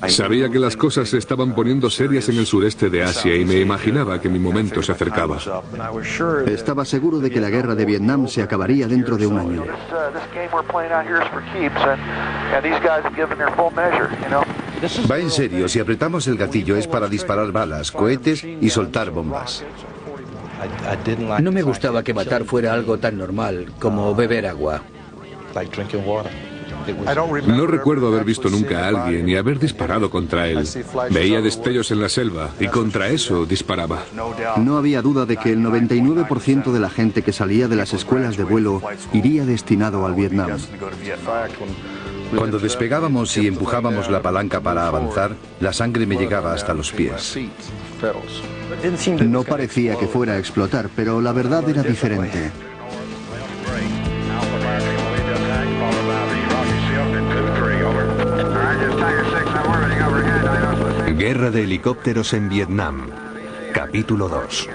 Sabía que las cosas se estaban poniendo serias en el sureste de Asia y me imaginaba que mi momento se acercaba. Estaba seguro de que la guerra de Vietnam se acabaría dentro de un año. Va en serio, si apretamos el gatillo es para disparar balas, cohetes y soltar bombas. No me gustaba que matar fuera algo tan normal como beber agua. No recuerdo haber visto nunca a alguien y haber disparado contra él. Veía destellos en la selva y contra eso disparaba. No había duda de que el 99% de la gente que salía de las escuelas de vuelo iría destinado al Vietnam. Cuando despegábamos y empujábamos la palanca para avanzar, la sangre me llegaba hasta los pies. No parecía que fuera a explotar, pero la verdad era diferente. Guerra de helicópteros en Vietnam. Capítulo 2.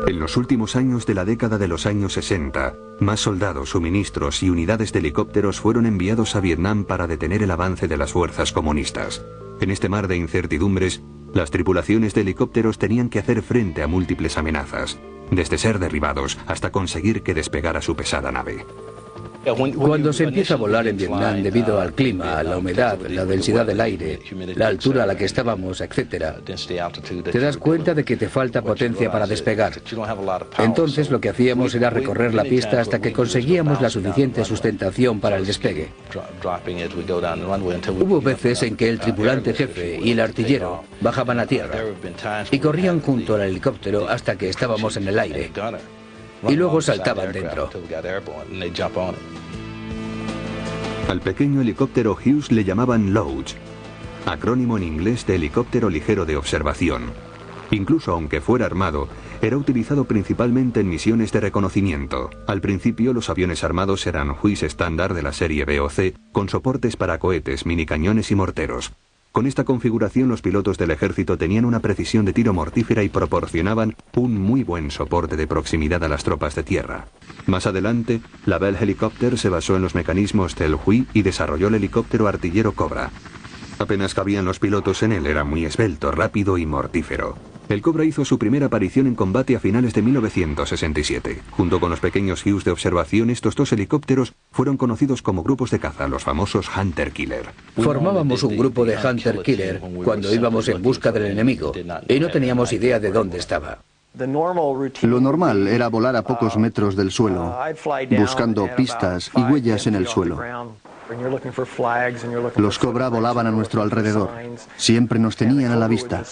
En los últimos años de la década de los años 60, más soldados, suministros y unidades de helicópteros fueron enviados a Vietnam para detener el avance de las fuerzas comunistas. En este mar de incertidumbres, las tripulaciones de helicópteros tenían que hacer frente a múltiples amenazas, desde ser derribados hasta conseguir que despegara su pesada nave. Cuando se empieza a volar en Vietnam debido al clima, la humedad, la densidad del aire, la altura a la que estábamos, etc., te das cuenta de que te falta potencia para despegar. Entonces lo que hacíamos era recorrer la pista hasta que conseguíamos la suficiente sustentación para el despegue. Hubo veces en que el tripulante jefe y el artillero bajaban a tierra y corrían junto al helicóptero hasta que estábamos en el aire. Y luego saltaban dentro. Al pequeño helicóptero Hughes le llamaban Lodge, acrónimo en inglés de helicóptero ligero de observación. Incluso aunque fuera armado, era utilizado principalmente en misiones de reconocimiento. Al principio los aviones armados eran Huish estándar de la serie B o C, con soportes para cohetes, minicañones y morteros. Con esta configuración los pilotos del ejército tenían una precisión de tiro mortífera y proporcionaban un muy buen soporte de proximidad a las tropas de tierra. Más adelante, la Bell Helicopter se basó en los mecanismos del Hui y desarrolló el helicóptero artillero Cobra. Apenas cabían los pilotos en él, era muy esbelto, rápido y mortífero. El Cobra hizo su primera aparición en combate a finales de 1967. Junto con los pequeños Hughes de observación, estos dos helicópteros fueron conocidos como grupos de caza, los famosos Hunter Killer. Formábamos un grupo de Hunter Killer cuando íbamos en busca del enemigo y no teníamos idea de dónde estaba. Lo normal era volar a pocos metros del suelo, buscando pistas y huellas en el suelo. Los Cobra volaban a nuestro alrededor. Siempre nos tenían a la vista.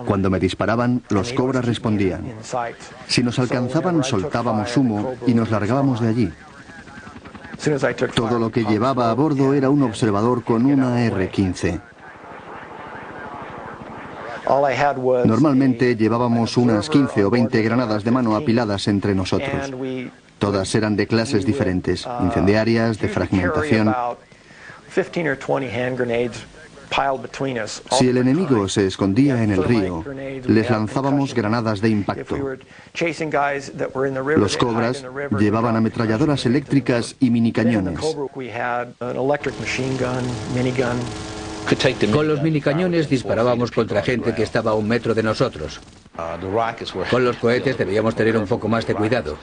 Cuando me disparaban, los Cobra respondían. Si nos alcanzaban, soltábamos humo y nos largábamos de allí. Todo lo que llevaba a bordo era un observador con una R-15. Normalmente llevábamos unas 15 o 20 granadas de mano apiladas entre nosotros. Todas eran de clases diferentes, incendiarias, de fragmentación. Si el enemigo se escondía en el río, les lanzábamos granadas de impacto. Los Cobras llevaban ametralladoras eléctricas y minicañones. Con los minicañones disparábamos contra gente que estaba a 1 metro de nosotros. Con los cohetes debíamos tener un poco más de cuidado.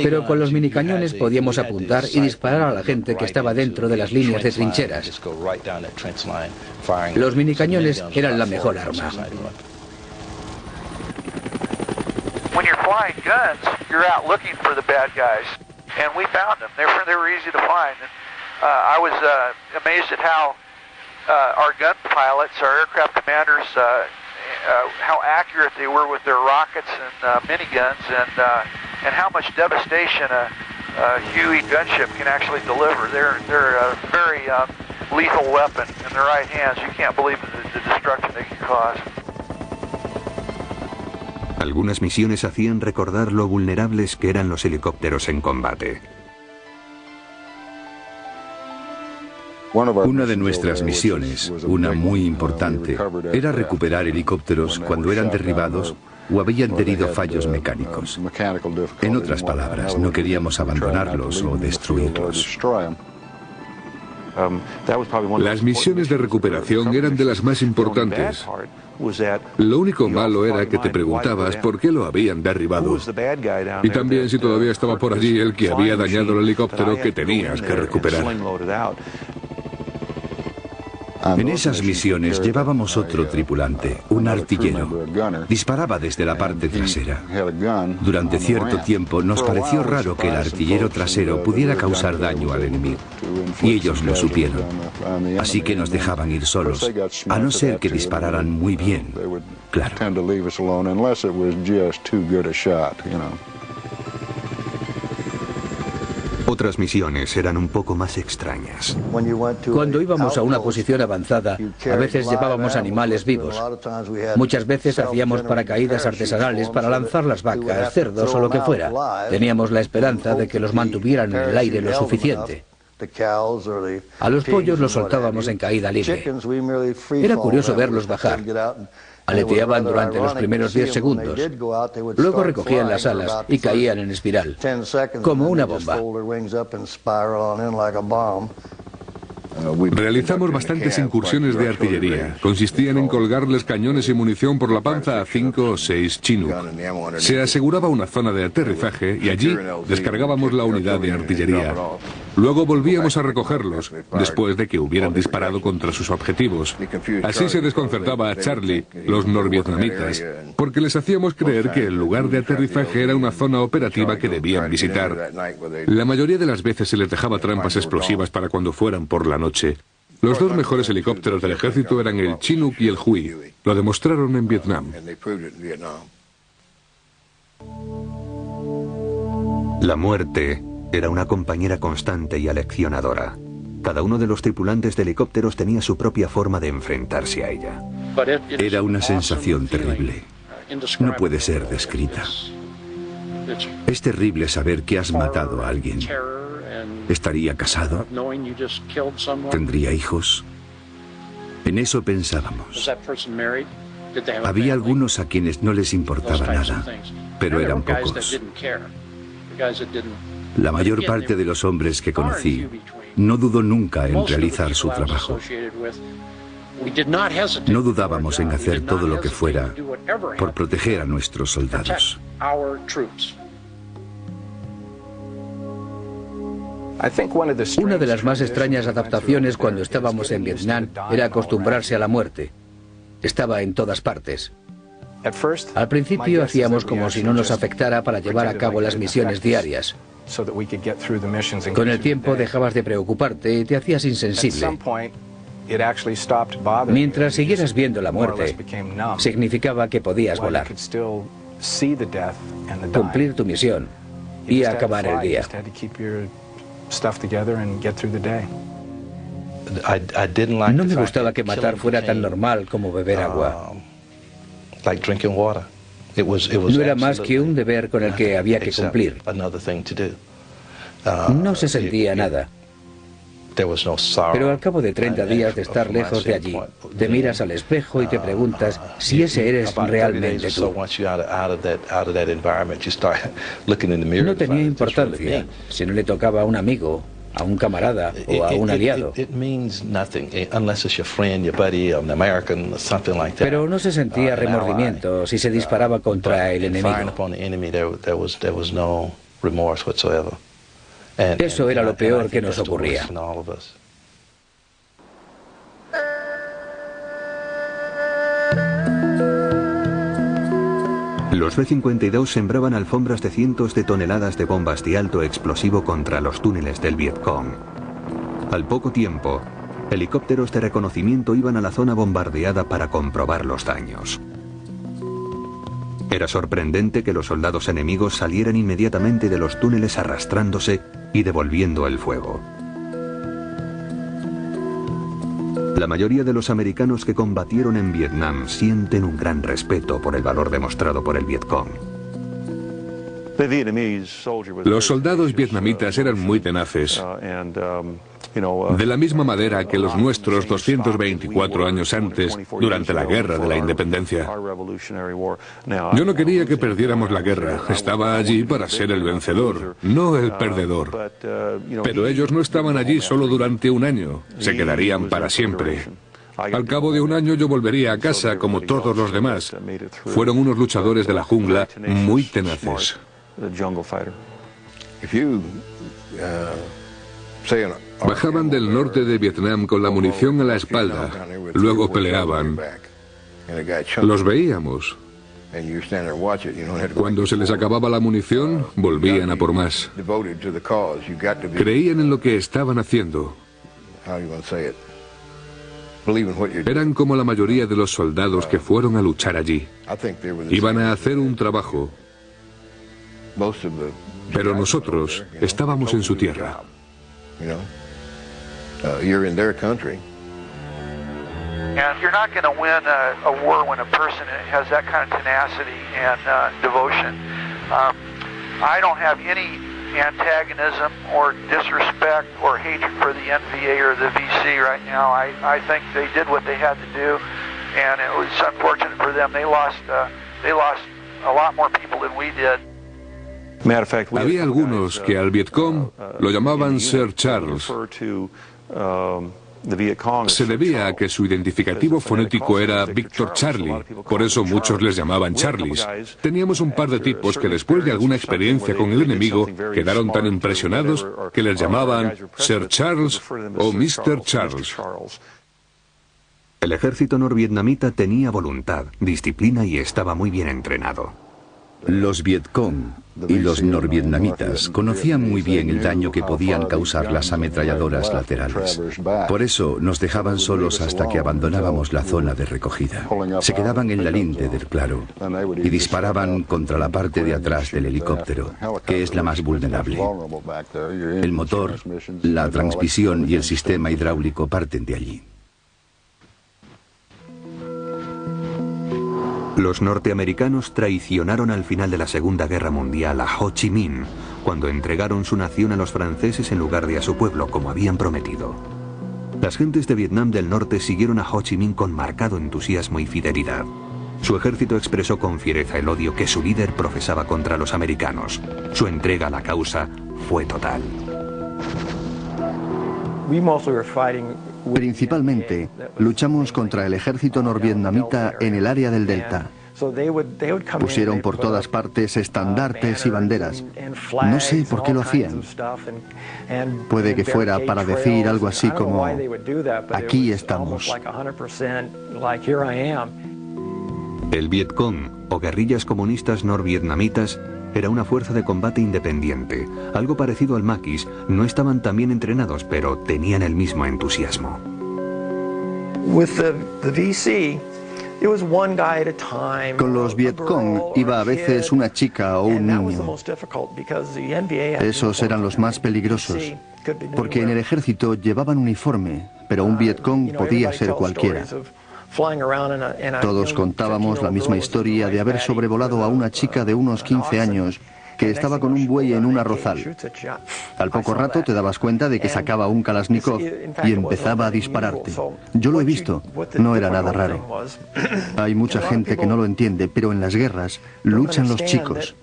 Pero con los minicañones podíamos apuntar y disparar a la gente que estaba dentro de las líneas de trincheras. Los minicañones eran la mejor arma. When you're flying guns, you're out looking for the bad guys, and we found them. They were easy to find. And, I was amazed at how our gun pilots, our aircraft commanders, how accurate they were with their rockets and miniguns, and how much devastation a Huey gunship can actually deliver. They're a very lethal weapon in their right hands. You can't believe the destruction they can cause. Algunas misiones hacían recordar lo vulnerables que eran los helicópteros en combate. Una de nuestras misiones, una muy importante, era recuperar helicópteros cuando eran derribados o habían tenido fallos mecánicos. En otras palabras, no queríamos abandonarlos o destruirlos. Las misiones de recuperación eran de las más importantes. Lo único malo era que te preguntabas por qué lo habían derribado. Y también si todavía estaba por allí el que había dañado el helicóptero que tenías que recuperar. En esas misiones llevábamos otro tripulante, un artillero. Disparaba desde la parte trasera. Durante cierto tiempo nos pareció raro que el artillero trasero pudiera causar daño al enemigo. Y ellos lo supieron. Así que nos dejaban ir solos, a no ser que dispararan muy bien. Claro. Otras misiones eran un poco más extrañas. Cuando íbamos a una posición avanzada, a veces llevábamos animales vivos. Muchas veces hacíamos paracaídas artesanales para lanzar las vacas, cerdos o lo que fuera. Teníamos la esperanza de que los mantuvieran en el aire lo suficiente. A los pollos los soltábamos en caída libre. Era curioso verlos bajar. Aleteaban durante los primeros 10 segundos. Luego recogían las alas y caían en espiral, como una bomba. Realizamos bastantes incursiones de artillería. Consistían en colgarles cañones y munición por la panza a 5 o 6 Chinook. Se aseguraba una zona de aterrizaje y allí descargábamos la unidad de artillería. Luego volvíamos a recogerlos, después de que hubieran disparado contra sus objetivos. Así se desconcertaba a Charlie, los norvietnamitas, porque les hacíamos creer que el lugar de aterrizaje era una zona operativa que debían visitar. La mayoría de las veces se les dejaba trampas explosivas para cuando fueran por la noche. Los dos mejores helicópteros del ejército eran el Chinook y el Huey. Lo demostraron en Vietnam. La muerte era una compañera constante y aleccionadora. Cada uno de los tripulantes de helicópteros tenía su propia forma de enfrentarse a ella. Era una sensación terrible. No puede ser descrita. Es terrible saber que has matado a alguien. ¿Estaría casado? ¿Tendría hijos? En eso pensábamos. Había algunos a quienes no les importaba nada, pero eran pocos. La mayor parte de los hombres que conocí no dudó nunca en realizar su trabajo. No dudábamos en hacer todo lo que fuera por proteger a nuestros soldados. Una de las más extrañas adaptaciones cuando estábamos en Vietnam era acostumbrarse a la muerte. Estaba en todas partes. Al principio hacíamos como si no nos afectara para llevar a cabo las misiones diarias. Con el tiempo dejabas de preocuparte y te hacías insensible. Mientras siguieras viendo la muerte, significaba que podías volar, cumplir tu misión y acabar el día. No me gustaba que matar fuera tan normal como beber agua. No era más que un deber con el que había que cumplir. No se sentía nada. Pero al cabo de 30 días de estar lejos de allí, te miras al espejo y te preguntas si ese eres realmente tú. No tenía importancia si no le tocaba a un amigo, a un camarada o a un aliado. Pero no se sentía remordimiento si se disparaba contra el enemigo. Eso era lo peor que nos ocurría. Los B-52 sembraban alfombras de cientos de toneladas de bombas de alto explosivo contra los túneles del Vietcong. Al poco tiempo, helicópteros de reconocimiento iban a la zona bombardeada para comprobar los daños. Era sorprendente que los soldados enemigos salieran inmediatamente de los túneles arrastrándose y devolviendo el fuego. La mayoría de los americanos que combatieron en Vietnam sienten un gran respeto por el valor demostrado por el Vietcong. Los soldados vietnamitas eran muy tenaces. De la misma manera que los nuestros 224 años antes, durante la Guerra de la Independencia. Yo no quería que perdiéramos la guerra. Estaba allí para ser el vencedor, no el perdedor. Pero ellos no estaban allí solo durante un año. Se quedarían para siempre. Al cabo de un año yo volvería a casa como todos los demás. Fueron unos luchadores de la jungla muy tenaces. Bajaban del norte de Vietnam con la munición a la espalda. Luego peleaban. Los veíamos. Cuando se les acababa la munición, volvían a por más. Creían en lo que estaban haciendo. Eran como la mayoría de los soldados que fueron a luchar allí. Iban a hacer un trabajo. Pero nosotros estábamos en su tierra. And you're not going to win a war when a person has that kind of tenacity and devotion. I don't have any antagonism or disrespect or hatred for the NVA or the VC right now. I think they did what they had to do, and it was unfortunate for them. They lost a lot more people than we did. Había algunos que al Vietcong lo llamaban Sir Charles. Se debía a que su identificativo fonético era Victor Charlie, por eso muchos les llamaban Charlies. Teníamos un par de tipos que después de alguna experiencia con el enemigo quedaron tan impresionados que les llamaban Sir Charles o Mr. Charles. El ejército norvietnamita tenía voluntad, disciplina y estaba muy bien entrenado. Los Vietcong y los norvietnamitas conocían muy bien el daño que podían causar las ametralladoras laterales. Por eso nos dejaban solos hasta que abandonábamos la zona de recogida. Se quedaban en la linde del claro y disparaban contra la parte de atrás del helicóptero, que es la más vulnerable. El motor, la transmisión y el sistema hidráulico parten de allí. Los norteamericanos traicionaron al final de la Segunda Guerra Mundial a Ho Chi Minh, cuando entregaron su nación a los franceses en lugar de a su pueblo, como habían prometido. Las gentes de Vietnam del Norte siguieron a Ho Chi Minh con marcado entusiasmo y fidelidad. Su ejército expresó con fiereza el odio que su líder profesaba contra los americanos. Su entrega a la causa fue total. Principalmente, luchamos contra el ejército norvietnamita en el área del Delta. Pusieron por todas partes estandartes y banderas. No sé por qué lo hacían. Puede que fuera para decir algo así como, aquí estamos. El Vietcong, o guerrillas comunistas norvietnamitas, era una fuerza de combate independiente. Algo parecido al maquis, no estaban tan bien entrenados, pero tenían el mismo entusiasmo. Con los Vietcong iba a veces una chica o un niño. Esos eran los más peligrosos, porque en el ejército llevaban uniforme, pero un Vietcong podía ser cualquiera. Todos contábamos la misma historia de haber sobrevolado a una chica de unos 15 años que estaba con un buey en un arrozal. Al poco rato te dabas cuenta de que sacaba un Kalashnikov y empezaba a dispararte. Yo lo he visto, no era nada raro. Hay mucha gente que no lo entiende, pero en las guerras luchan los chicos.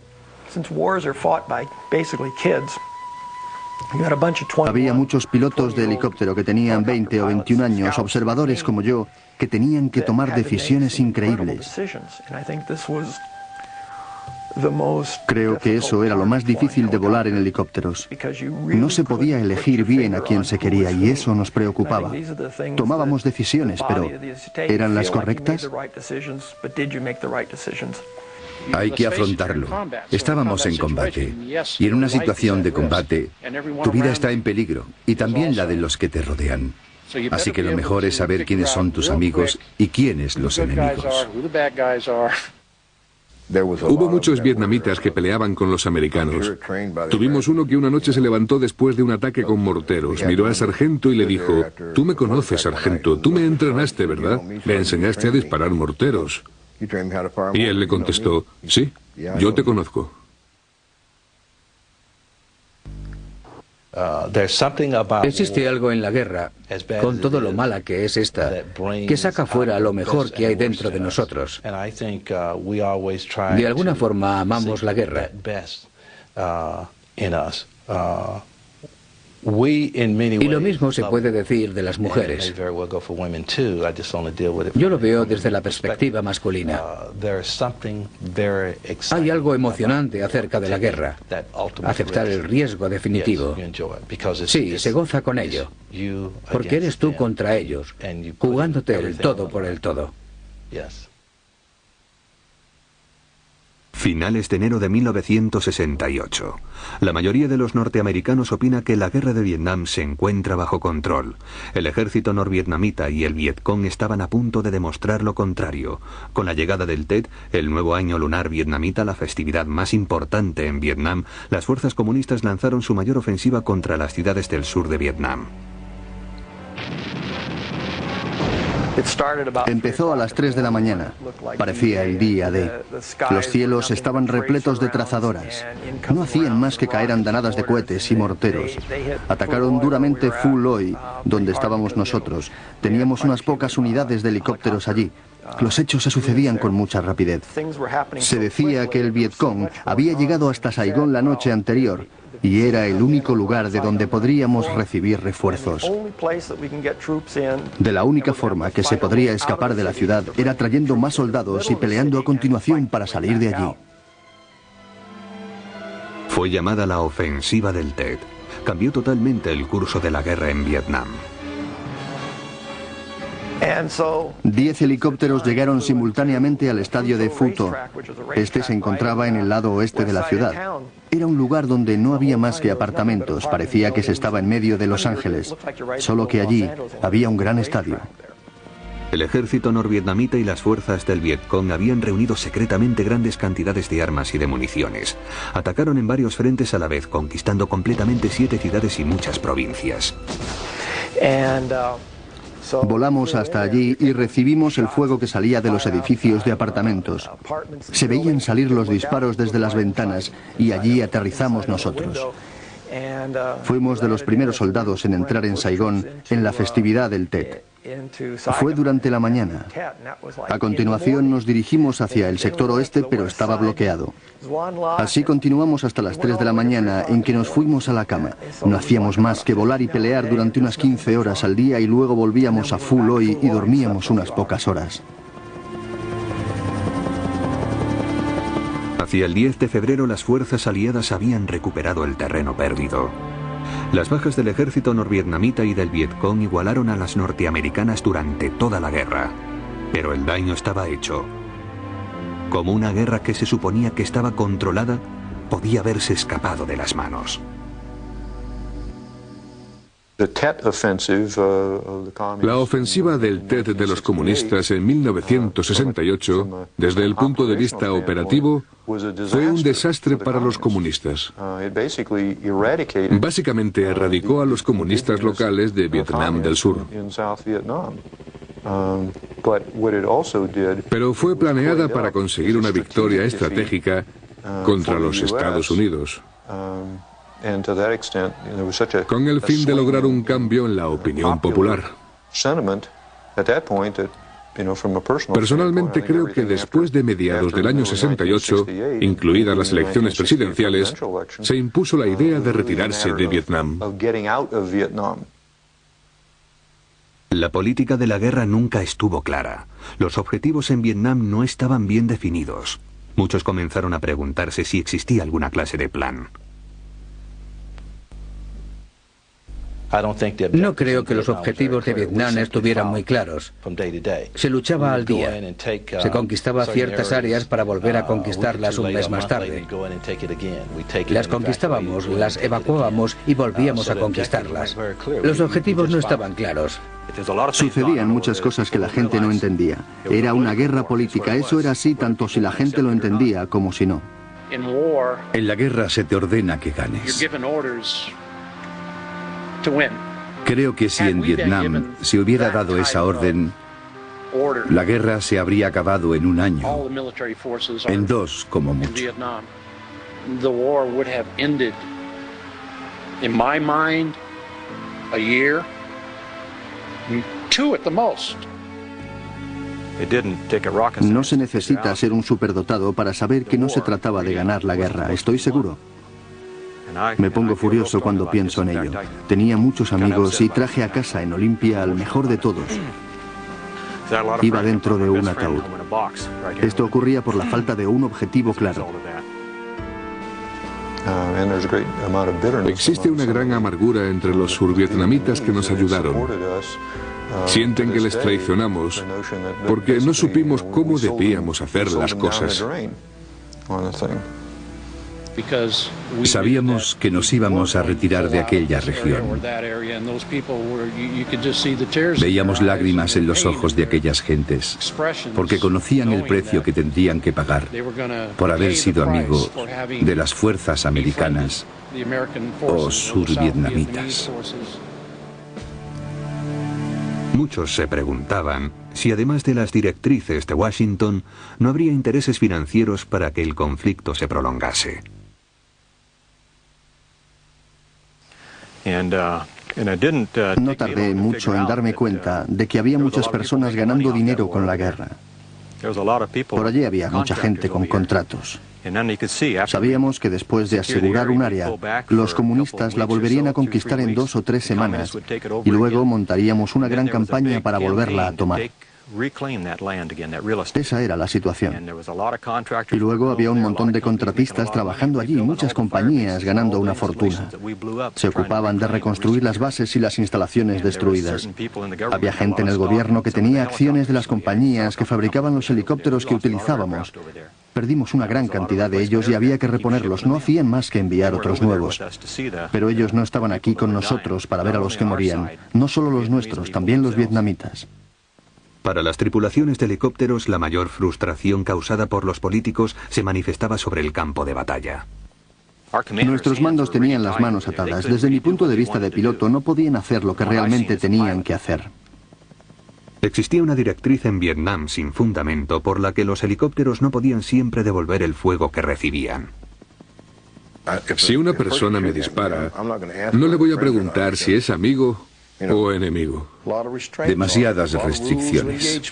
Había muchos pilotos de helicóptero que tenían 20 o 21 años, observadores como yo, que tenían que tomar decisiones increíbles. Creo que eso era lo más difícil de volar en helicópteros. No se podía elegir bien a quién se quería y eso nos preocupaba. Tomábamos decisiones, pero ¿eran las correctas? Hay que afrontarlo. Estábamos en combate, y en una situación de combate, tu vida está en peligro, y también la de los que te rodean. Así que lo mejor es saber quiénes son tus amigos y quiénes los enemigos. Hubo muchos vietnamitas que peleaban con los americanos. Tuvimos uno que una noche se levantó después de un ataque con morteros, miró al sargento y le dijo, «Tú me conoces, sargento, tú me entrenaste, ¿verdad? Me enseñaste a disparar morteros». Y él le contestó, «Sí, yo te conozco». Existe algo en la guerra, con todo lo mala que es esta, que saca fuera lo mejor que hay dentro de nosotros. De alguna forma amamos la guerra. Y lo mismo se puede decir de las mujeres. Yo lo veo desde la perspectiva masculina. Hay algo emocionante acerca de la guerra. Aceptar el riesgo definitivo. Sí, se goza con ello. Porque eres tú contra ellos, jugándote el todo por el todo. Finales de enero de 1968. La mayoría de los norteamericanos opina que la guerra de Vietnam se encuentra bajo control. El ejército norvietnamita y el Vietcong estaban a punto de demostrar lo contrario. Con la llegada del Tet, el nuevo año lunar vietnamita, la festividad más importante en Vietnam, las fuerzas comunistas lanzaron su mayor ofensiva contra las ciudades del sur de Vietnam. Empezó a las 3 de la mañana. Parecía el día D. Los cielos estaban repletos de trazadoras. No hacían más que caer andanadas de cohetes y morteros. Atacaron duramente Phu Loi, donde estábamos nosotros. Teníamos unas pocas unidades de helicópteros allí. Los hechos se sucedían con mucha rapidez. Se decía que el Vietcong había llegado hasta Saigón la noche anterior y era el único lugar de donde podríamos recibir refuerzos. De la única forma que se podría escapar de la ciudad era trayendo más soldados y peleando a continuación para salir de allí. Fue llamada la ofensiva del Tet. Cambió totalmente el curso de la guerra en Vietnam. 10 helicópteros llegaron simultáneamente al estadio de Phu To. Este se encontraba en el lado oeste de la ciudad. Era un lugar donde no había más que apartamentos. Parecía que se estaba en medio de Los Ángeles. Solo que allí había un gran estadio. El ejército norvietnamita y las fuerzas del Vietcong habían reunido secretamente grandes cantidades de armas y de municiones. Atacaron en varios frentes a la vez, conquistando completamente 7 ciudades y muchas provincias. Volamos hasta allí y recibimos el fuego que salía de los edificios de apartamentos. Se veían salir los disparos desde las ventanas y allí aterrizamos nosotros. Fuimos de los primeros soldados en entrar en Saigón en la festividad del Tet. Fue durante la mañana. A continuación nos dirigimos hacia el sector oeste, pero estaba bloqueado. Así continuamos hasta las 3 de la mañana, en que nos fuimos a la cama. No hacíamos más que volar y pelear durante unas 15 horas al día y luego volvíamos a Phu Loi y dormíamos unas pocas horas. Hacia el 10 de febrero las fuerzas aliadas habían recuperado el terreno perdido. Las bajas del ejército norvietnamita y del Vietcong igualaron a las norteamericanas durante toda la guerra. Pero el daño estaba hecho. Como una guerra que se suponía que estaba controlada, podía haberse escapado de las manos. La ofensiva del Tet de los comunistas en 1968, desde el punto de vista operativo, fue un desastre para los comunistas. Básicamente erradicó a los comunistas locales de Vietnam del Sur. Pero fue planeada para conseguir una victoria estratégica contra los Estados Unidos, con el fin de lograr un cambio en la opinión popular. Personalmente creo que después de mediados del año 68, incluidas las elecciones presidenciales, se impuso la idea de retirarse de Vietnam. La política de la guerra nunca estuvo clara. Los objetivos en Vietnam no estaban bien definidos. Muchos comenzaron a preguntarse si existía alguna clase de plan. No creo que los objetivos de Vietnam estuvieran muy claros. Se luchaba al día. Se conquistaba ciertas áreas para volver a conquistarlas un mes más tarde. Las conquistábamos, las evacuábamos y volvíamos a conquistarlas. Los objetivos no estaban claros. Sucedían muchas cosas que la gente no entendía. Era una guerra política. Eso era así tanto si la gente lo entendía como si no. En la guerra se te ordena que ganes. Creo que si en Vietnam se hubiera dado esa orden, la guerra se habría acabado en un año, en 2 como mucho. In my mind, a year, 2 at the most. No se necesita ser un superdotado para saber que no se trataba de ganar la guerra, estoy seguro. Me pongo furioso cuando pienso en ello. Tenía muchos amigos y traje a casa en Olimpia al mejor de todos. Iba dentro de un ataúd. Esto ocurría por la falta de un objetivo claro. Existe una gran amargura entre los survietnamitas que nos ayudaron. Sienten que les traicionamos porque no supimos cómo debíamos hacer las cosas. Sabíamos que nos íbamos a retirar de aquella región. Veíamos lágrimas en los ojos de aquellas gentes, porque conocían el precio que tendrían que pagar por haber sido amigo de las fuerzas americanas o survietnamitas. Muchos se preguntaban si además de las directrices de Washington no habría intereses financieros para que el conflicto se prolongase. No tardé mucho en darme cuenta de que había muchas personas ganando dinero con la guerra. Por allí había mucha gente con contratos. Sabíamos que después de asegurar un área, los comunistas la volverían a conquistar en 2 o 3 semanas y luego montaríamos una gran campaña para volverla a tomar. Esa era la situación. Y luego había un montón de contratistas trabajando allí, muchas compañías ganando una fortuna. Se ocupaban de reconstruir las bases y las instalaciones destruidas. Había gente en el gobierno que tenía acciones de las compañías que fabricaban los helicópteros que utilizábamos. Perdimos una gran cantidad de ellos y había que reponerlos. No hacían más que enviar otros nuevos. Pero ellos no estaban aquí con nosotros para ver a los que morían. No solo los nuestros, también los vietnamitas. Para las tripulaciones de helicópteros, la mayor frustración causada por los políticos se manifestaba sobre el campo de batalla. Nuestros mandos tenían las manos atadas. Desde mi punto de vista de piloto, no podían hacer lo que realmente tenían que hacer. Existía una directriz en Vietnam sin fundamento por la que los helicópteros no podían siempre devolver el fuego que recibían. Si una persona me dispara, no le voy a preguntar si es amigo o enemigo. Demasiadas restricciones.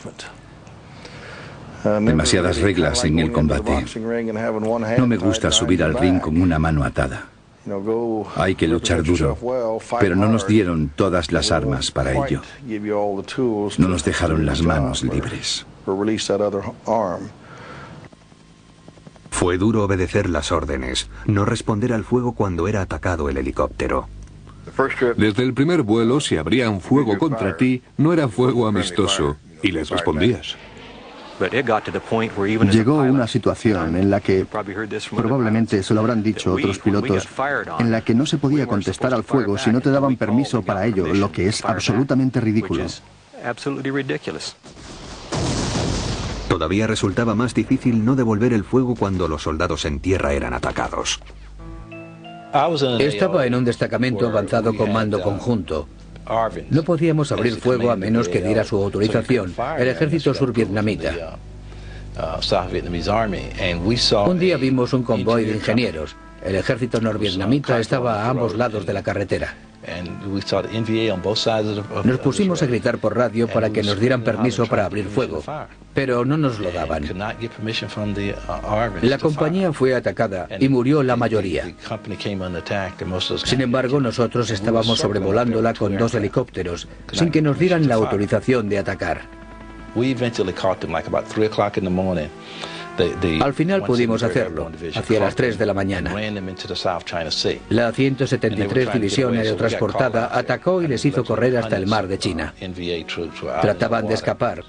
Demasiadas reglas en el combate. No me gusta subir al ring con una mano atada. Hay que luchar duro, pero no nos dieron todas las armas para ello. No nos dejaron las manos libres. Fue duro obedecer las órdenes, no responder al fuego cuando era atacado el helicóptero. Desde el primer vuelo, si abrían fuego contra ti, no era fuego amistoso, y les respondías. Llegó una situación en la que, probablemente se lo habrán dicho otros pilotos, en la que no se podía contestar al fuego si no te daban permiso para ello, lo que es absolutamente ridículo. Todavía resultaba más difícil no devolver el fuego cuando los soldados en tierra eran atacados. Estaba en un destacamento avanzado con mando conjunto. No podíamos abrir fuego a menos que diera su autorización el ejército survietnamita. Un día vimos un convoy de ingenieros. El ejército norvietnamita estaba a ambos lados de la carretera. Nos pusimos a gritar por radio para que nos dieran permiso para abrir fuego, pero no nos lo daban. La compañía fue atacada y murió la mayoría. Sin embargo, nosotros estábamos sobrevolándola con 2 helicópteros, sin que nos dieran la autorización de atacar. Al final pudimos hacerlo, hacia las 3 de la mañana. La 173 División Aerotransportada atacó y les hizo correr hasta el mar de China. Trataban de escapar,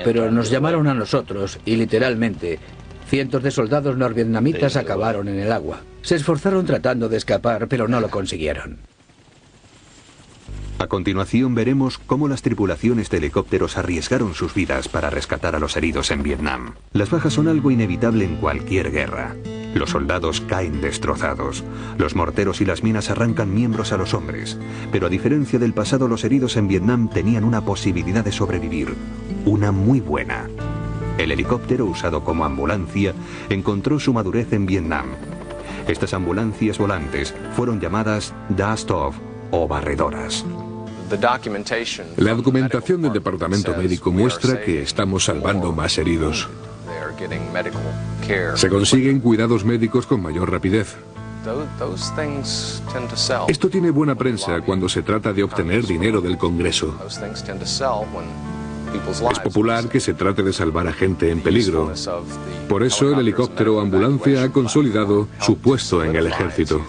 pero nos llamaron a nosotros y literalmente cientos de soldados norvietnamitas acabaron en el agua. Se esforzaron tratando de escapar, pero no lo consiguieron. A continuación veremos cómo las tripulaciones de helicópteros arriesgaron sus vidas para rescatar a los heridos en Vietnam. Las bajas son algo inevitable en cualquier guerra. Los soldados caen destrozados. Los morteros y las minas arrancan miembros a los hombres. Pero a diferencia del pasado, los heridos en Vietnam tenían una posibilidad de sobrevivir. Una muy buena. El helicóptero, usado como ambulancia, encontró su madurez en Vietnam. Estas ambulancias volantes fueron llamadas dust-off o barredoras. La documentación del departamento médico muestra que estamos salvando más heridos. Se consiguen cuidados médicos con mayor rapidez. Esto tiene buena prensa cuando se trata de obtener dinero del Congreso. Es popular que se trate de salvar a gente en peligro. Por eso el helicóptero ambulancia ha consolidado su puesto en el ejército.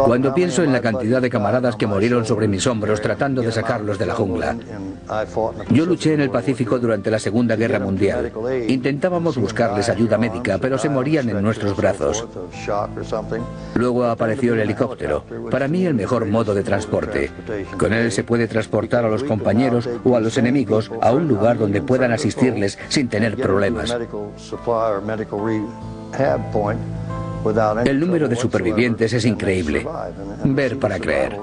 Cuando pienso en la cantidad de camaradas que murieron sobre mis hombros tratando de sacarlos de la jungla. Yo luché en el Pacífico durante la Segunda Guerra Mundial. Intentábamos buscarles ayuda médica, pero se morían en nuestros brazos. Luego apareció el helicóptero, para mí el mejor modo de transporte. Con él se puede transportar a los compañeros o a los enemigos a un lugar donde puedan asistirles sin tener problemas. El número de supervivientes es increíble. Ver para creer.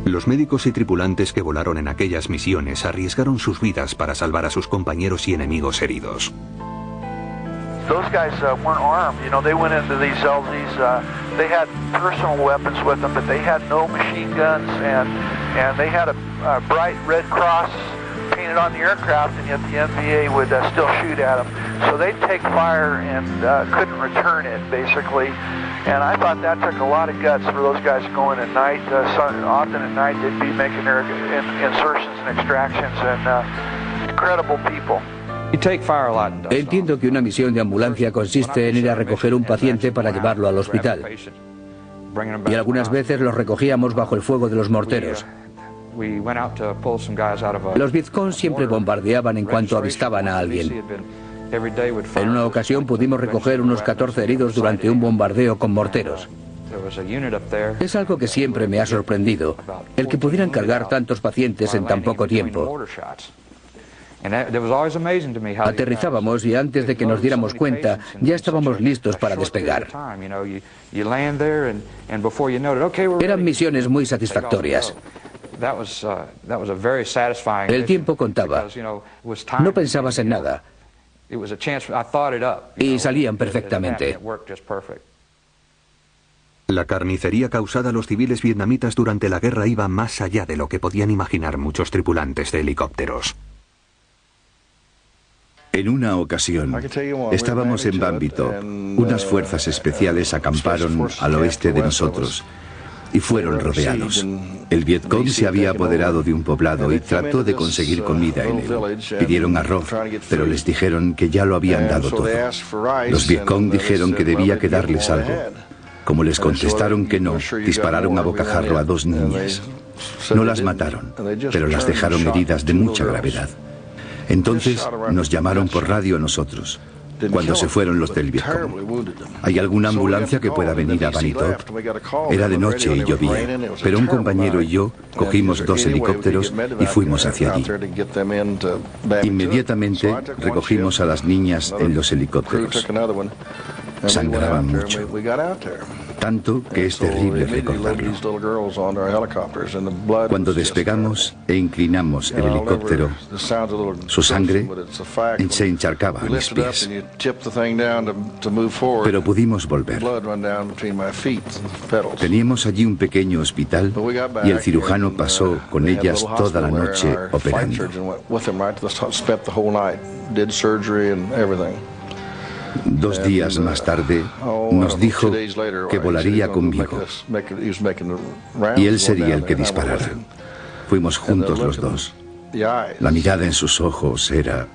Los médicos y tripulantes que volaron en aquellas misiones arriesgaron sus vidas para salvar a sus compañeros y enemigos heridos. Those guys weren't armed. You know, they went into these LZs. They had personal weapons with them, but they had no machine guns, and they had a bright red cross painted on the aircraft, and yet the NVA would still shoot at them. So they'd take fire and couldn't return it, basically. And I thought that took a lot of guts for those guys going at night. Often at night they'd be making their insertions and extractions, and incredible people. Entiendo que una misión de ambulancia consiste en ir a recoger un paciente para llevarlo al hospital. Y algunas veces los recogíamos bajo el fuego de los morteros. Los Vietcong siempre bombardeaban en cuanto avistaban a alguien. En una ocasión pudimos recoger unos 14 heridos durante un bombardeo con morteros. Es algo que siempre me ha sorprendido, el que pudieran cargar tantos pacientes en tan poco tiempo. Aterrizábamos y antes de que nos diéramos cuenta, ya estábamos listos para despegar. Eran misiones muy satisfactorias. El tiempo contaba. No pensabas en nada. Y salían perfectamente. La carnicería causada a los civiles vietnamitas durante la guerra iba más allá de lo que podían imaginar muchos tripulantes de helicópteros. En una ocasión, estábamos en Bambi Top. Unas fuerzas especiales acamparon al oeste de nosotros y fueron rodeados. El Vietcong se había apoderado de un poblado y trató de conseguir comida en él. Pidieron arroz, pero les dijeron que ya lo habían dado todo. Los Vietcong dijeron que debía quedarles algo. Como les contestaron que no, dispararon a bocajarro a 2 niñas. No las mataron, pero las dejaron heridas de mucha gravedad. Entonces nos llamaron por radio a nosotros, cuando se fueron los del Vietcong. ¿Hay alguna ambulancia que pueda venir a Bambi Top? Era de noche y llovía, pero un compañero y yo cogimos 2 helicópteros y fuimos hacia allí. Inmediatamente recogimos a las niñas en los helicópteros. Sangraban mucho, tanto que es terrible recordarlo. Cuando despegamos e inclinamos el helicóptero, su sangre se encharcaba a mis pies. Pero pudimos volver. Teníamos allí un pequeño hospital y el cirujano pasó con ellas toda la noche operando. 2 días más tarde nos dijo que volaría conmigo y él sería el que disparara. Fuimos juntos los dos. La mirada en sus ojos era...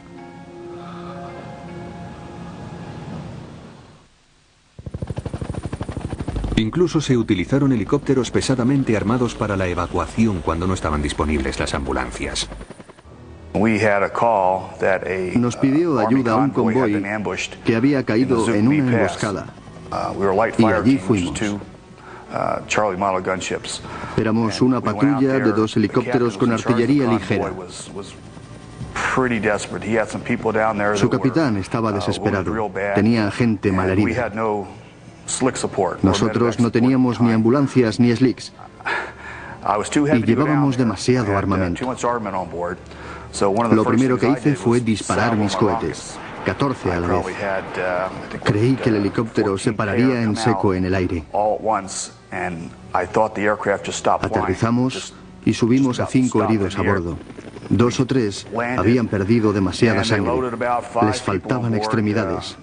Incluso se utilizaron helicópteros pesadamente armados para la evacuación cuando no estaban disponibles las ambulancias. Nos pidió ayuda un convoy que había caído en una emboscada. Y allí fuimos. Éramos una patrulla de 2 helicópteros con artillería ligera. Su capitán estaba desesperado. Tenía gente malherida. Nosotros no teníamos ni ambulancias ni slicks. Y llevábamos demasiado armamento. Lo primero que hice fue disparar mis cohetes. 14 a la vez. Creí que el helicóptero se pararía en seco en el aire. Aterrizamos y subimos a 5 heridos a bordo. 2 o 3 habían perdido demasiada sangre. Les faltaban extremidades.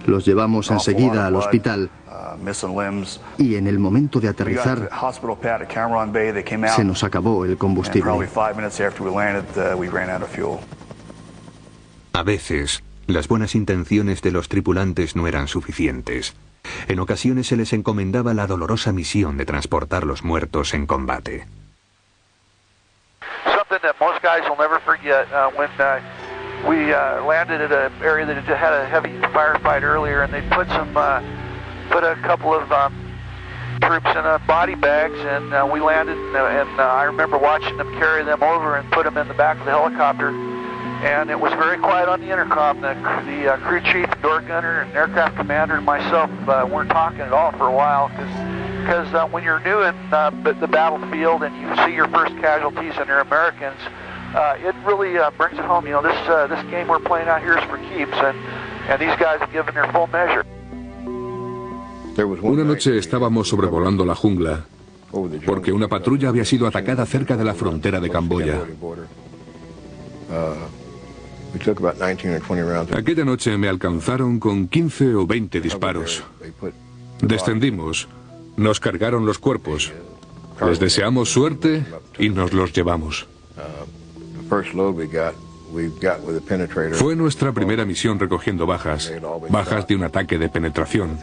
Los llevamos enseguida al hospital y en el momento de aterrizar se nos acabó el combustible. A veces, las buenas intenciones de los tripulantes no eran suficientes. En ocasiones se les encomendaba la dolorosa misión de transportar los muertos en combate. Something that most guys will never forget when we landed at an area that had a heavy firefight earlier, and they put a couple of troops in body bags, and we landed, and I remember watching them carry them over and put them in the back of the helicopter. And it was very quiet on the intercom. The crew chief, door gunner, and aircraft commander, and myself weren't talking at all for a while because when you're new in the battlefield and you see your first casualties and they're Americans, it really brings it home. You know, this game we're playing out here is for keeps, and these guys have given their full measure. Una noche estábamos sobrevolando la jungla porque una patrulla había sido atacada cerca de la frontera de Camboya. Aquella noche me alcanzaron con 15 o 20 disparos. Descendimos, nos cargaron los cuerpos, les deseamos suerte y nos los llevamos. Fue nuestra primera misión recogiendo bajas de un ataque de penetración.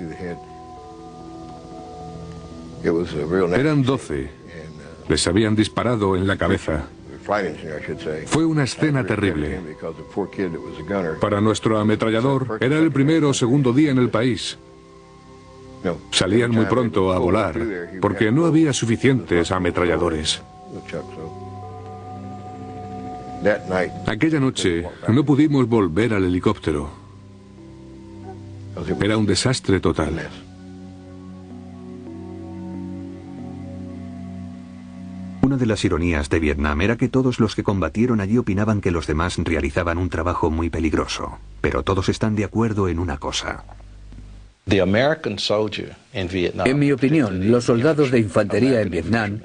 Eran 12. Les habían disparado en la cabeza. Fue una escena terrible. Para nuestro ametrallador era el primero o segundo día en el país. Salían muy pronto a volar porque no había suficientes ametralladores. Aquella noche no pudimos volver al helicóptero. Era un desastre total. Una de las ironías de Vietnam era que todos los que combatieron allí opinaban que los demás realizaban un trabajo muy peligroso. Pero todos están de acuerdo en una cosa. En mi opinión, los soldados de infantería en Vietnam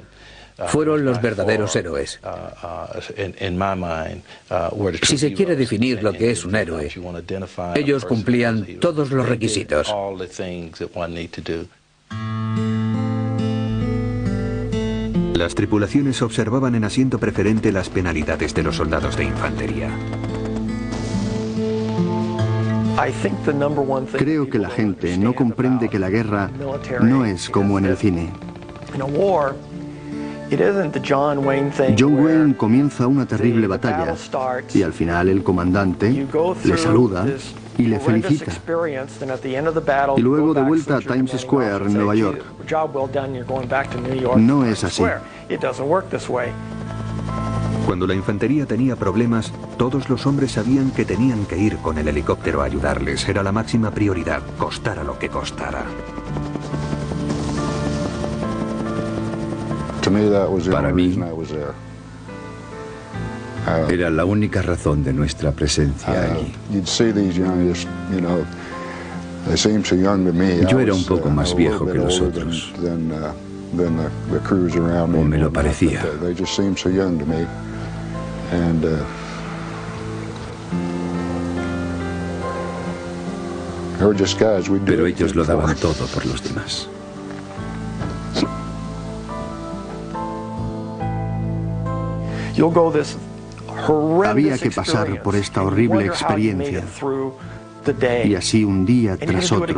fueron los verdaderos héroes. Si se quiere definir lo que es un héroe, ellos cumplían todos los requisitos. Las tripulaciones observaban en asiento preferente las penalidades de los soldados de infantería. Creo que la gente no comprende que la guerra no es como en el cine. John Wayne comienza una terrible batalla y al final el comandante le saluda y le felicita. Y luego de vuelta a Times Square en Nueva York. No es así. Cuando la infantería tenía problemas, todos los hombres sabían que tenían que ir con el helicóptero a ayudarles. Era la máxima prioridad, costara lo que costara. Para mí, era la única razón de nuestra presencia allí. Yo era un poco más viejo que los otros, o me lo parecía. Pero ellos lo daban todo por los demás. Había que pasar por esta horrible experiencia. Y así un día tras otro,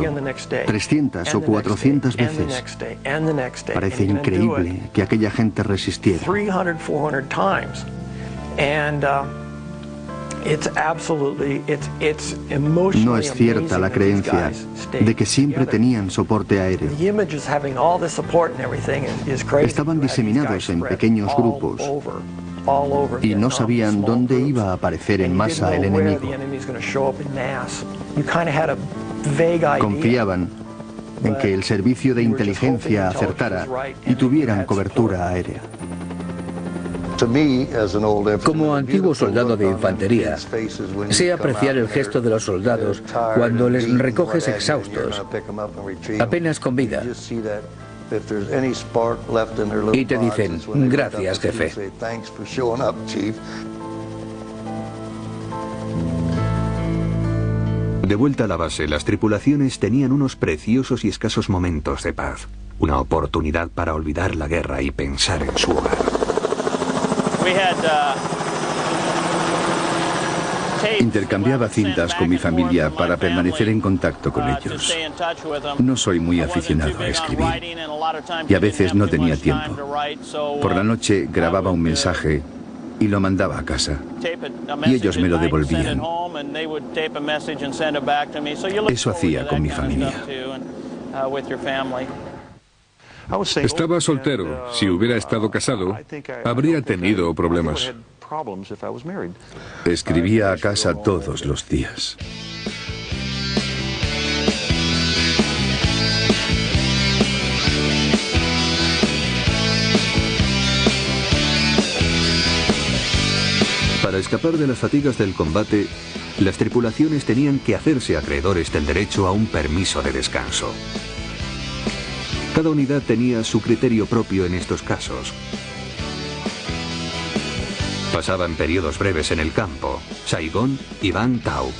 300 o 400 veces. Parece increíble que aquella gente resistiera. No es cierta la creencia de que siempre tenían soporte aéreo. Estaban diseminados en pequeños grupos y no sabían dónde iba a aparecer en masa el enemigo. Confiaban en que el servicio de inteligencia acertara y tuvieran cobertura aérea. Como antiguo soldado de infantería, sé apreciar el gesto de los soldados cuando les recoges exhaustos, apenas con vida, y te dicen, gracias, jefe. De vuelta a la base, las tripulaciones tenían unos preciosos y escasos momentos de paz. Una oportunidad para olvidar la guerra y pensar en su hogar. Intercambiaba cintas con mi familia para permanecer en contacto con ellos. No soy muy aficionado a escribir y a veces no tenía tiempo. Por la noche grababa un mensaje y lo mandaba a casa y ellos me lo devolvían. Eso hacía con mi familia. Estaba soltero. Si hubiera estado casado, habría tenido problemas. Escribía a casa todos los días. Para escapar de las fatigas del combate, las tripulaciones tenían que hacerse acreedores del derecho a un permiso de descanso. Cada unidad tenía su criterio propio en estos casos. Pasaban periodos breves en el campo, Saigón y Vang Tau.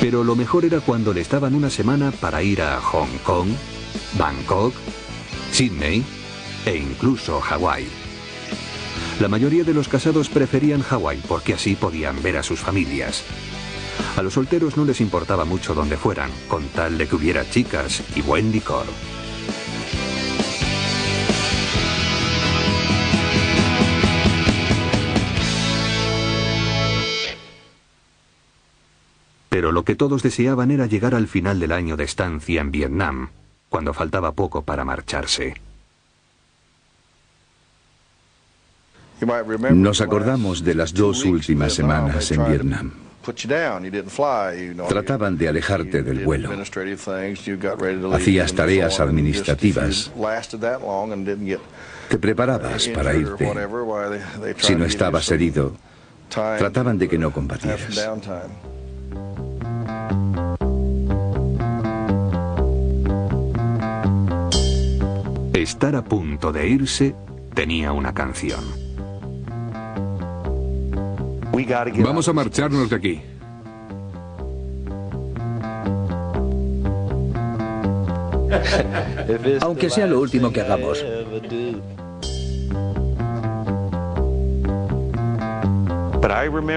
Pero lo mejor era cuando les daban una semana para ir a Hong Kong, Bangkok, Sydney e incluso Hawái. La mayoría de los casados preferían Hawái porque así podían ver a sus familias. A los solteros no les importaba mucho dónde fueran, con tal de que hubiera chicas y buen licor. Pero lo que todos deseaban era llegar al final del año de estancia en Vietnam, cuando faltaba poco para marcharse. Nos acordamos de las 2 últimas semanas en Vietnam. Trataban de alejarte del vuelo. Hacías tareas administrativas. Te preparabas para irte. Si no estabas herido, trataban de que no combatieras. Estar a punto de irse tenía una canción. Vamos a marcharnos de aquí. Aunque sea lo último que hagamos.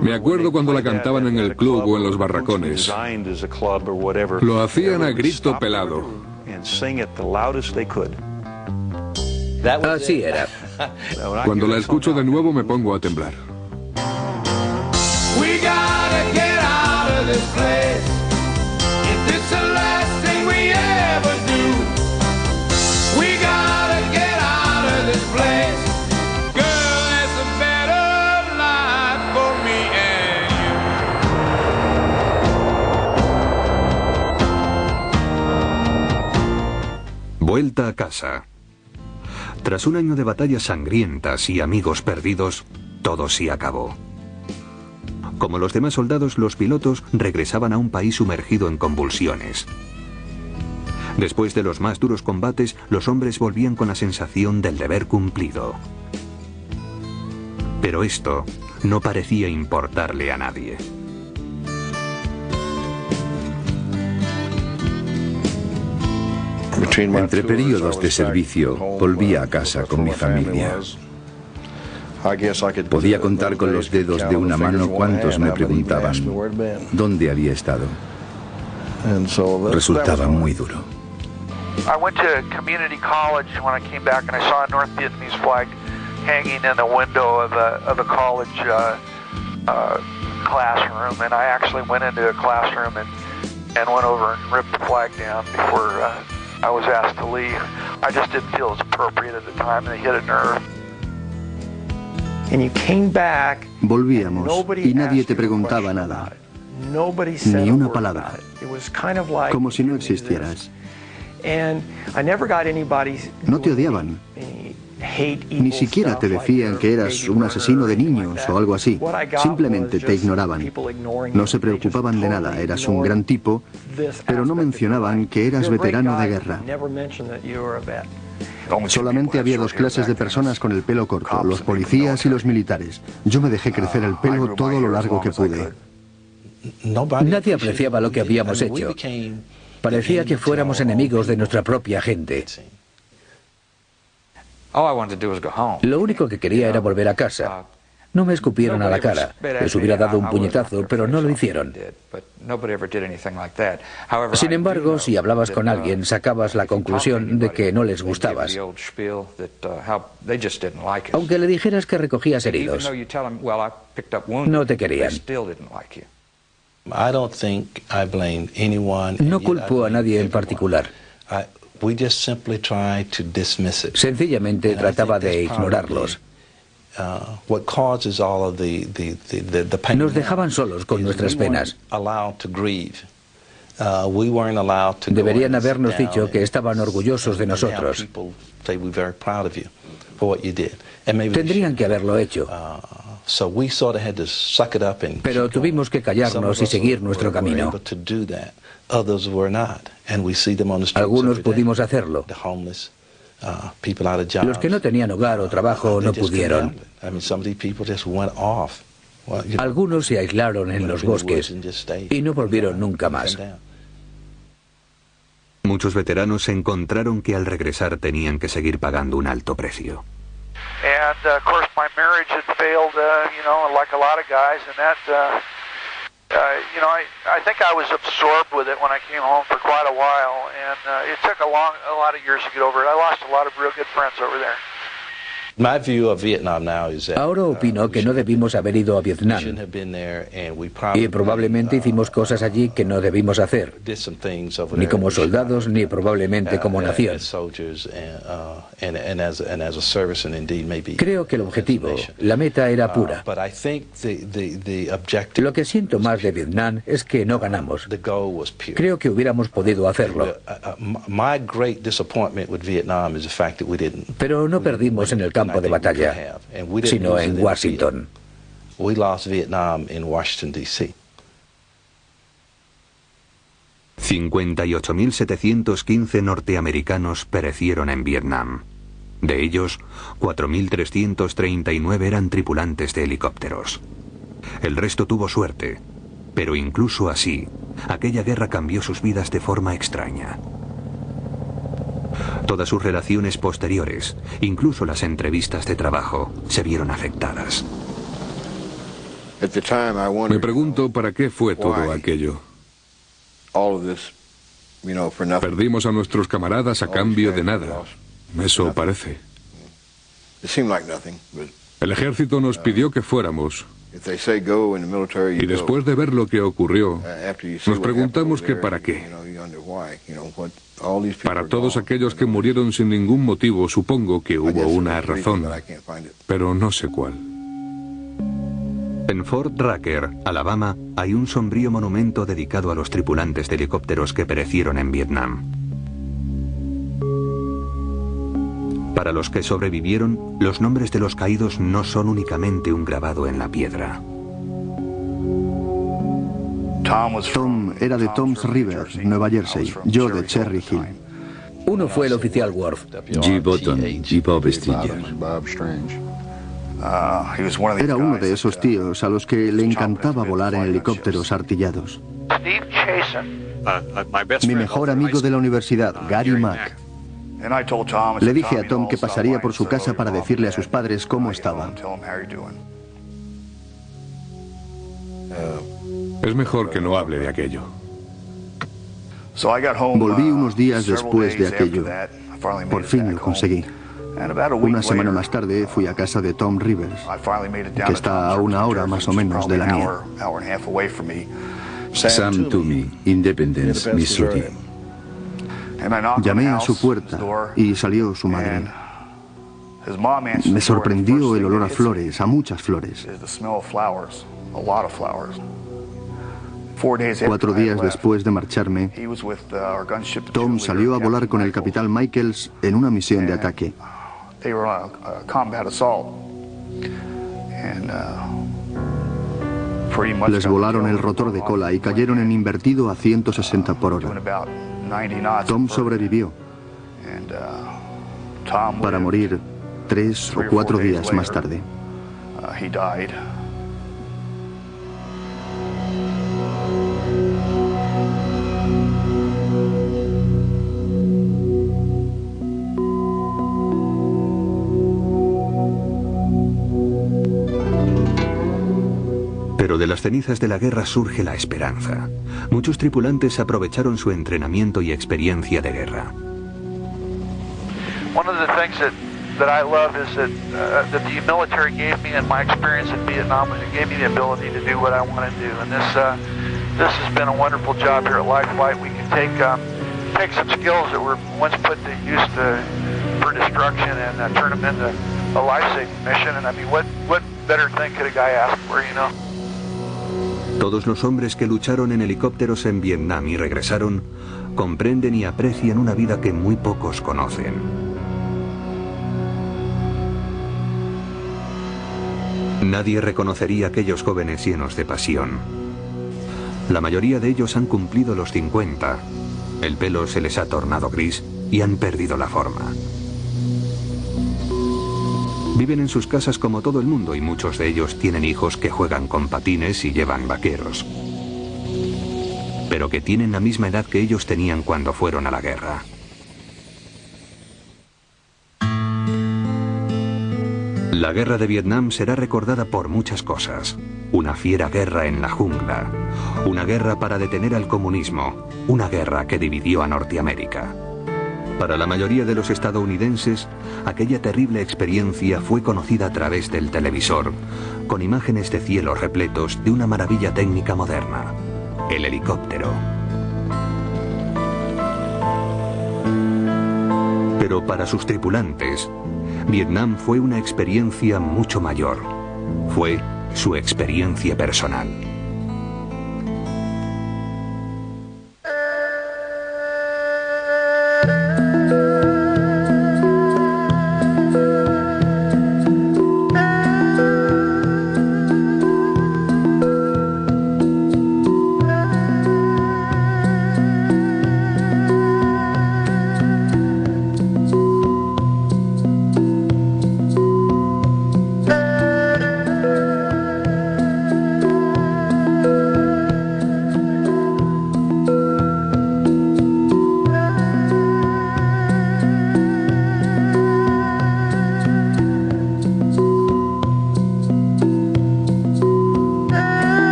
Me acuerdo cuando la cantaban en el club o en los barracones. Lo hacían a grito pelado. Así era. Cuando la escucho de nuevo me pongo a temblar. Vuelta a casa. Tras un año de batallas sangrientas y amigos perdidos, todo se acabó. Como los demás soldados, los pilotos regresaban a un país sumergido en convulsiones. Después de los más duros combates, los hombres volvían con la sensación del deber cumplido. Pero esto no parecía importarle a nadie. Entre periodos de servicio, volvía a casa con mi familia. Podía contar con los dedos de una mano cuántos me preguntaban dónde había estado. Resultaba muy duro. I went to community college when I came back, and I saw a North Vietnamese flag hanging in the window of a college classroom, and I actually went into a classroom and went over and ripped the flag down before I was asked to leave. I just didn't feel it was appropriate at the time, and it hit a nerve. Volvíamos y nadie te preguntaba nada, ni una palabra, como si no existieras. No te odiaban, Ni siquiera te decían que eras un asesino de niños o algo así. Simplemente te ignoraban. No se preocupaban de nada. Eras un gran tipo, pero no mencionaban que eras veterano de guerra. Solamente había dos clases de personas con el pelo corto, los policías y los militares. Yo me dejé crecer el pelo todo lo largo que pude. Nadie apreciaba lo que habíamos hecho. Parecía que fuéramos enemigos de nuestra propia gente. Lo único que quería era volver a casa. No me escupieron a la cara. Les hubiera dado un puñetazo, pero no lo hicieron. Sin embargo, si hablabas con alguien, sacabas la conclusión de que no les gustabas. Aunque le dijeras que recogías heridos, no te querían. No culpo a nadie en particular. Sencillamente trataba de ignorarlos. Nos dejaban solos con nuestras penas. Deberían habernos dicho que estaban orgullosos de nosotros. Tendrían que haberlo hecho. Pero tuvimos que callarnos y seguir nuestro camino. Algunos pudimos hacerlo. Los que no tenían hogar o trabajo no pudieron. Algunos se aislaron en los bosques y no volvieron nunca más. Muchos veteranos encontraron que al regresar tenían que seguir pagando un alto precio. And of course my marriage had failed, like a lot of guys, and that, I think I was absorbed with it when I came home for quite a while, and it took a lot of years to get over it. I lost a lot of real good friends over there. Ahora opino que no debimos haber ido a Vietnam y probablemente hicimos cosas allí que no debimos hacer, ni como soldados ni probablemente como nación. Creo que el objetivo, la meta era pura. Lo que siento más de Vietnam es que no ganamos. Creo que hubiéramos podido hacerlo. Pero no perdimos en el campo de batalla, sino en Washington. 58.715 norteamericanos perecieron en Vietnam. De ellos, 4.339 eran tripulantes de helicópteros. El resto tuvo suerte, pero incluso así, aquella guerra cambió sus vidas de forma extraña. Todas sus relaciones posteriores, incluso las entrevistas de trabajo, se vieron afectadas. Me pregunto para qué fue todo aquello. Perdimos a nuestros camaradas a cambio de nada. Eso parece. El ejército nos pidió que fuéramos. Y después de ver lo que ocurrió, nos preguntamos que para qué. Para todos aquellos que murieron sin ningún motivo, supongo que hubo una razón, pero no sé cuál. En Fort Rucker, Alabama, hay un sombrío monumento dedicado a los tripulantes de helicópteros que perecieron en Vietnam. Para los que sobrevivieron, los nombres de los caídos no son únicamente un grabado en la piedra. Tom era de Toms River, Nueva Jersey, yo de Cherry Hill. Uno fue el oficial Worf. G. Button y Bob Stringer. Era uno de esos tíos a los que le encantaba volar en helicópteros artillados. Mi mejor amigo de la universidad, Gary Mack. Le dije a Tom que pasaría por su casa para decirle a sus padres cómo estaba. Es mejor que no hable de aquello. Volví unos días después de aquello. Por fin lo conseguí. Una semana más tarde fui a casa de Tom Rivers, que está a una hora más o menos de la mía. Sam Toomey, Independence, Missouri. Llamé a su puerta y salió su madre. Me sorprendió el olor a flores, a muchas flores. 4 días después de marcharme, Tom salió a volar con el capitán Michaels en una misión de ataque. Les volaron el rotor de cola y cayeron en invertido a 160 por hora. Tom sobrevivió para morir 3 o 4 días más tarde. Pero de las cenizas de la guerra surge la esperanza. Muchos tripulantes aprovecharon su entrenamiento y experiencia de guerra. One of the things that I love is that the military gave me, and my experience in Vietnam, was it gave me the ability to do what I want to do. And this has been a wonderful job here at Life Flight. We can take some skills that were once put to use for destruction and turn them into a life-saving mission. And I mean, what better thing could a guy ask for, you know? Todos los hombres que lucharon en helicópteros en Vietnam y regresaron comprenden y aprecian una vida que muy pocos conocen. Nadie reconocería a aquellos jóvenes llenos de pasión. La mayoría de ellos han cumplido los 50. El pelo se les ha tornado gris y han perdido la forma. Viven en sus casas como todo el mundo y muchos de ellos tienen hijos que juegan con patines y llevan vaqueros. Pero que tienen la misma edad que ellos tenían cuando fueron a la guerra. La guerra de Vietnam será recordada por muchas cosas. Una fiera guerra en la jungla. Una guerra para detener al comunismo. Una guerra que dividió a Norteamérica. Para la mayoría de los estadounidenses, aquella terrible experiencia fue conocida a través del televisor, con imágenes de cielos repletos de una maravilla técnica moderna, el helicóptero. Pero para sus tripulantes, Vietnam fue una experiencia mucho mayor. Fue su experiencia personal.